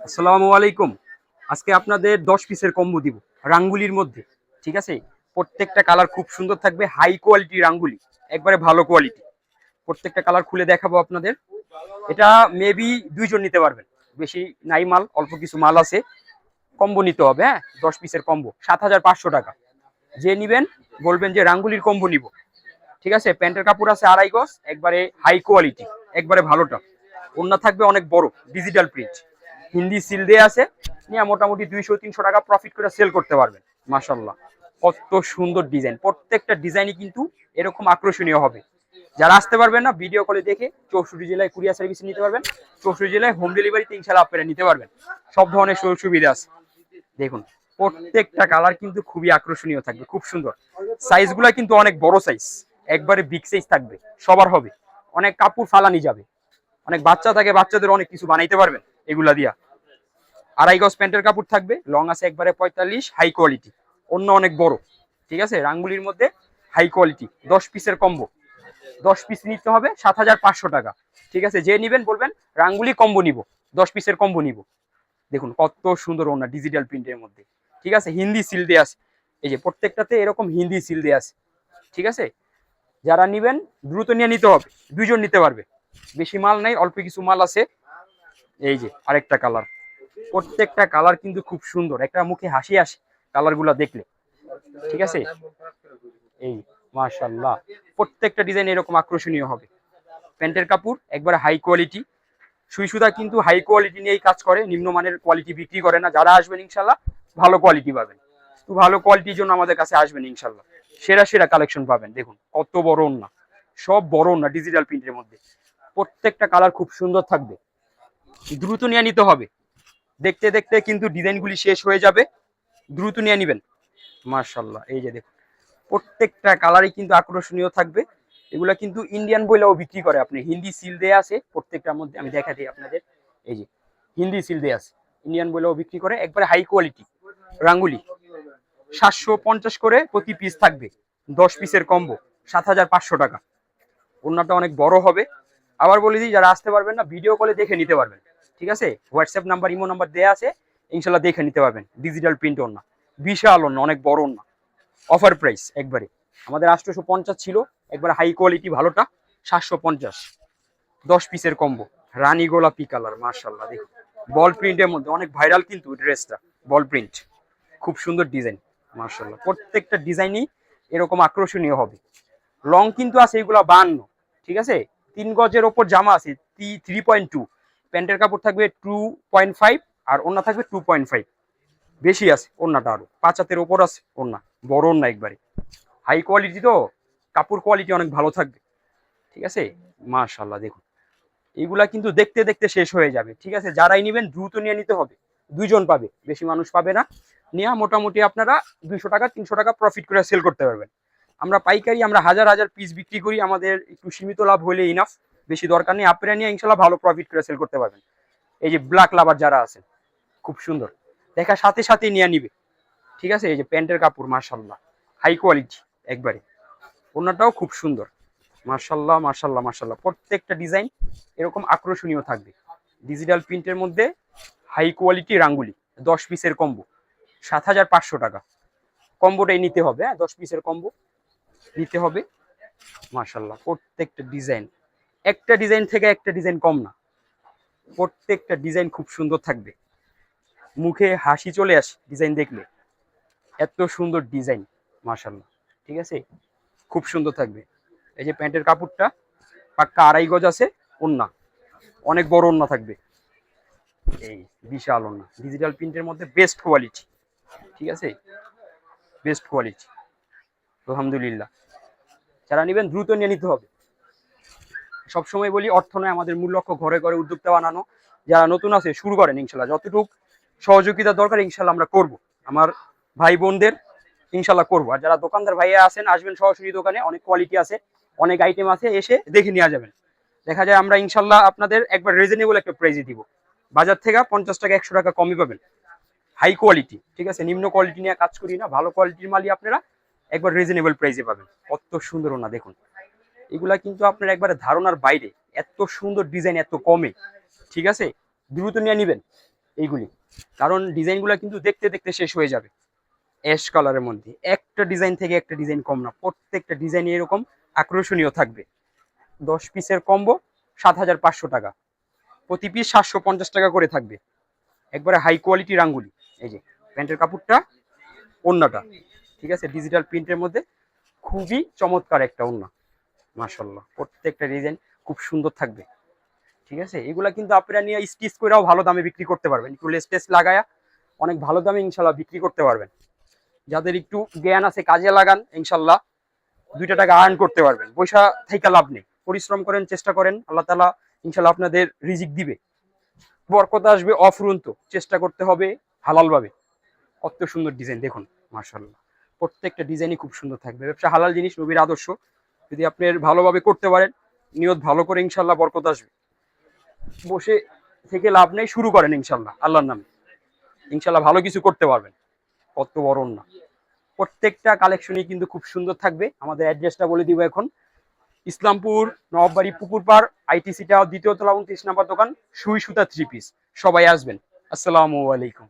আসসালামু আলাইকুম। আজকে আপনাদের 10 পিসের কম্বো দিব রাঙ্গুলির মধ্যে। ঠিক আছে, প্রত্যেকটা কালার খুব সুন্দর থাকবে, হাই কোয়ালিটি রাঙ্গুলি, একবারে ভালো কোয়ালিটি। প্রত্যেকটা কালার খুলে দেখাবো আপনাদের। এটা মেবি দুইজন নিতে পারবেন, বেশি নাই মাল, অল্প কিছু মাল আছে। কম্বো নিতে হবে, হ্যাঁ, 10 পিসের কম্বো 7,500 টাকা। যে নিবেন বলবেন যে রাঙ্গুলির কম্বো নিব। ঠিক আছে, প্যান্টের কাপড় আছে 2.5 গজ, একবারে হাই কোয়ালিটি, একবারে ভালোটা। ওড়না থাকবে অনেক বড়, ডিজিটাল প্রিন্ট, হিন্দি সিল দিয়ে আছে। নিয়ে মোটামুটি 200-300 টাকা প্রফিট করে সেল করতে পারবেন। মাশাল্লাহ, কত সুন্দর ডিজাইন, প্রত্যেকটা ডিজাইনই কিন্তু এরকম আকর্ষণীয় হবে। যারা আসতে পারবেন না, ভিডিও কলে দেখে 64 জেলায় কুরিয়ার সার্ভিস নিতে পারবেন। 64 জেলায় হোম ডেলিভারিতে ইনশাল্লাহ আপনারা নিতে পারবেন। সব ধরনের সুযোগ সুবিধা আছে। দেখুন, প্রত্যেকটা কালার কিন্তু খুবই আকর্ষণীয় থাকবে, খুব সুন্দর। সাইজগুলো কিন্তু অনেক বড় সাইজ, একবারে বিগ সাইজ থাকবে, সবার হবে। অনেক কাপড় ফালানি যাবে, অনেক বাচ্চা থাকে, বাচ্চাদের অনেক কিছু বানাইতে পারবেন এগুলা দিয়া। 2.5 গজ প্যান্টের কাপড় থাকবে, লং আছে একবারে 45, হাই কোয়ালিটি, অন্য অনেক বড়। ঠিক আছে, রাঙ্গুলির মধ্যে হাই কোয়ালিটি, 10 পিসের কম্বো। 10 পিস নিতে হবে 7,500 টাকা। ঠিক আছে, যে নিবেন বলবেন রাঙ্গুলি কম্বো নিব, 10 পিসের কম্বো নিব। দেখুন কত সুন্দর ওনা, ডিজিটাল প্রিন্টের মধ্যে। ঠিক আছে, হিন্দি সিল দিয়ে আছে, এই যে প্রত্যেকটাতে এরকম হিন্দি সিল দিয়ে আছে। ঠিক আছে, যারা নিবেন দ্রুত নিয়ে নিতে হবে, দুইজন নিতে পারবে। বেশি মাল নাই, অল্প কিছু মাল আছে। এই যে আরেকটা কালার, প্রত্যেকটা কালার কিন্তু খুব সুন্দর, একটা মুখে হাসি আসে কালার গুলা দেখলে। ঠিক আছে, এই মাশাআল্লাহ, প্রত্যেকটা ডিজাইন এরকম আকর্ষণীয় হবে। প্যান্টের কাপড় একবারে হাই কোয়ালিটি, সুই সুতা কিন্তু হাই কোয়ালিটি নিয়েই কাজ করে, নিম্নমানের কোয়ালিটি বিক্রি করে না। যারা আসবেন ইনশাল্লাহ ভালো কোয়ালিটি পাবেন। তো ভালো কোয়ালিটির জন্য আমাদের কাছে আসবেন ইনশাল্লাহ, সেরা সেরা কালেকশন পাবেন। দেখুন কত বড় ওন্না, সব বড় ওন্না ডিজিটাল প্রিন্টের মধ্যে। প্রত্যেকটা কালার খুব সুন্দর থাকবে, দ্রুত নিয়ে নিতে হবে। দেখতে দেখতে কিন্তু ডিজাইনগুলি শেষ হয়ে যাবে, দ্রুত নিয়ে নিবেন। মার্শাল্লাহ, এই যে দেখুন, প্রত্যেকটা কালারই কিন্তু আকর্ষণীয় থাকবে। এগুলা কিন্তু ইন্ডিয়ান বইলাও বিক্রি করে, আপনি হিন্দি সিল দেয়া আছে প্রত্যেকটার মধ্যে, আমি দেখা দিই আপনাদের। এই যে হিন্দি সিল দেয়া আছে, ইন্ডিয়ান বইলাও বিক্রি করে, একবারে হাই কোয়ালিটি রাঙ্গুলি। 750 করে প্রতি পিস থাকবে, 10 পিসের কম্বো, 7,500 টাকা। ওড়নাটা অনেক বড় হবে। আবার বলে দিই, যারা আসতে পারবেন না, ভিডিও কলে দেখে নিতে পারবেন। ঠিক আছে, হোয়াটসঅ্যাপ নাম্বার, ইমো নাম্বার দেয়া আছে, ইনশাল্লাহ দেখে নিতে পারবেন। ডিজিটাল প্রিন্ট ওড়না, বিশাল ওড়না, অনেক বড় ওড়না। অফার প্রাইস একবারে, আমাদের 850 ছিল, একবারে হাই কোয়ালিটি ভালোটা 750, 10 পিসের কম্বো। রানী গোলাপি কালার, মার্শাল্লাহ, দেখুন বল প্রিন্টের মধ্যে, অনেক ভাইরাল কিন্তু ড্রেসটা, বল প্রিন্ট, খুব সুন্দর ডিজাইন। মার্শাল্লাহ, প্রত্যেকটা ডিজাইনই এরকম আকর্ষণীয় হবে। লং কিন্তু আছে এগুলা 52। ঠিক আছে, 3 গজের ওপর জামা আছে 3.2, প্যান্টের কাপড় থাকবে 2.5, আর ওড়না থাকবে 2.5। বেশি আছে ওড়নাটা, আরো 5 হাতের ওপর আছে ওড়না, বড় ওড়না একবারে হাই কোয়ালিটি। তো কাপড় কোয়ালিটি অনেক ভালো থাকবে। ঠিক আছে, মাশাআল্লাহ, দেখুন এগুলা কিন্তু দেখতে দেখতে শেষ হয়ে যাবে। ঠিক আছে, যারাই নিবেন দ্রুত নিয়ে নিতে হবে, দুইজন পাবে, বেশি মানুষ পাবে না। নিয়ে মোটামুটি আপনারা 200 টাকা 300 টাকা প্রফিট করে সেল করতে পারবেন। আমরা পাইকারি, আমরা হাজার হাজার পিস বিক্রি করি, আমাদের একটু সীমিত লাভ হলে ইনাফ, বেশি দরকার নেই। আপনারা নিয়ে ইনশাল্লাহ ভালো প্রফিট করে সেল করতে পারবেন। এই যে ব্ল্যাক লাভার যারা আছেন, খুব সুন্দর, দেখা সাথে সাথে নিয়ে নিবে। ঠিক আছে, এই যে প্যান্টের কাপড়, মাশাআল্লাহ, হাই কোয়ালিটি একবারে। ওড়নাটাও খুব সুন্দর, মাশাআল্লাহ মাশাআল্লাহ মাশাআল্লাহ। প্রত্যেকটা ডিজাইন এরকম আকর্ষণীয় থাকবে, ডিজিটাল প্রিন্টের মধ্যে হাই কোয়ালিটি রাঙ্গুলি, 10 পিসের কম্বো, 7,500 টাকা। কম্বোটাই নিতে হবে, হ্যাঁ, 10 পিসের কম্বো নিতে হবে। মাশাআল্লাহ, প্রত্যেকটা ডিজাইন, একটা ডিজাইন থেকে একটা ডিজাইন কম না, প্রত্যেকটা ডিজাইন খুব সুন্দর থাকবে, মুখে হাসি চলে আসে ডিজাইন দেখলে, এত সুন্দর ডিজাইন। মাশাআল্লাহ, ঠিক আছে, খুব সুন্দর থাকবে। এই যে প্যান্টের কাপড়টা পাক্কা 2.5 গজ আছে, ওন্না অনেক বড় ওন্না থাকবে, এই বিশাল ওন্না, ডিজিটাল প্রিন্টের মধ্যে বেস্ট কোয়ালিটি। ঠিক আছে, বেস্ট কোয়ালিটি, আলহামদুলিল্লাহ। যারা নেবেন দ্রুত নিয়ে নিতে হবে। সবসময় বলি, অর্থ নয় আমাদের মূল লক্ষ্য, ঘরে ঘরে উদ্যোক্তা বানানো। যারা নতুন আছে শুরু করেন, ইনশাল্লাহ যতটুকু সহযোগিতা দরকার ইনশাল্লাহ আমরা করব, আমার ভাই বোনদের ইনশাল্লাহ করবো। আর যারা দোকানদার ভাইয়া আছেন, আসবেন সরাসরি দোকানে, অনেক কোয়ালিটি আছে, অনেক আইটেম আছে, এসে দেখে নিয়ে যাবেন। দেখা যায় আমরা ইনশাল্লাহ আপনাদের একবার রিজনেবল একটা প্রাইজে দিব, বাজার থেকে 50 টাকা 100 টাকা কমই পাবেন, হাই কোয়ালিটি। ঠিক আছে, নিম্ন কোয়ালিটি নিয়ে কাজ করি না, ভালো কোয়ালিটির মালই আপনারা একবার রিজনেবল প্রাইসে পাবেন। কত সুন্দর না দেখুন, এগুলা কিন্তু আপনার একবারে ধারণার বাইরে, এত সুন্দর ডিজাইন এত কমে। ঠিক আছে, দ্রুত নিয়ে নিবেন, এইগুলি, কারণ ডিজাইনগুলো কিন্তু দেখতে দেখতে শেষ হয়ে যাবে। অ্যাশ কালারের মধ্যে একটা ডিজাইন থেকে একটা ডিজাইন কম না, প্রত্যেকটা ডিজাইন এরকম আকর্ষণীয় থাকবে। 10 পিসের কম্বো 7,500 টাকা, প্রতি পিস 750 টাকা করে থাকবে। একবারে হাই কোয়ালিটি রাঙ্গুলি। এই যে প্যান্টের কাপড়টা, ওড়নাটা, ঠিক আছে, ডিজিটাল প্রিন্টের মধ্যে খুবই চমৎকার একটা ওড়না, মাশাআল্লাহ। প্রত্যেকটা ডিজাইন খুব সুন্দর থাকবে, ঠিক আছে। এগুলা কিন্তু আপনারা নিয়ে স্টিচ করেও ভালো দামে বিক্রি করতে পারবেন, একটু লেস টেস লাগায়া অনেক ভালো দামে ইনশাল্লাহ বিক্রি করতে পারবেন। যাদের একটু জ্ঞান আছে কাজে লাগান, ইনশাল্লাহ 2টা টাকা আর্ন করতে পারবেন। পয়সা থেকে লাভ নেই, পরিশ্রম করেন, চেষ্টা করেন, আল্লাহ তাআলা ইনশাল্লাহ আপনাদের রিজিক দিবে, বরকত আসবে। অফুরন্ত চেষ্টা করতে হবে হালাল ভাবে। কত সুন্দর ডিজাইন দেখুন, মাশাআল্লাহ। প্রত্যেকটা ডিজাইনই খুব সুন্দর থাকবে। ব্যবসা হালাল জিনিস, নবীর আদর্শ। যদি আপনি ভালোভাবে করতে পারেন, নিয়ত ভালো করে, ইনশাল্লাহ বরকত আসবে। বসে থেকে লাভ নেই, শুরু করেন ইনশাল্লাহ আল্লাহর নামে, ইনশাল্লাহ ভালো কিছু করতে পারবেন। কত বড় না, প্রত্যেকটা কালেকশনই কিন্তু খুব সুন্দর থাকবে। আমাদের অ্যাড্রেসটা বলে দিব এখন, ইসলামপুর নবাববাড়ি পুকুর পাড়, আইটিসি টাওয়ার 2য় তলা 29 নম্বর দোকান, সুই সুতা 3 পিস। সবাই আসবেন। আসসালামু আলাইকুম।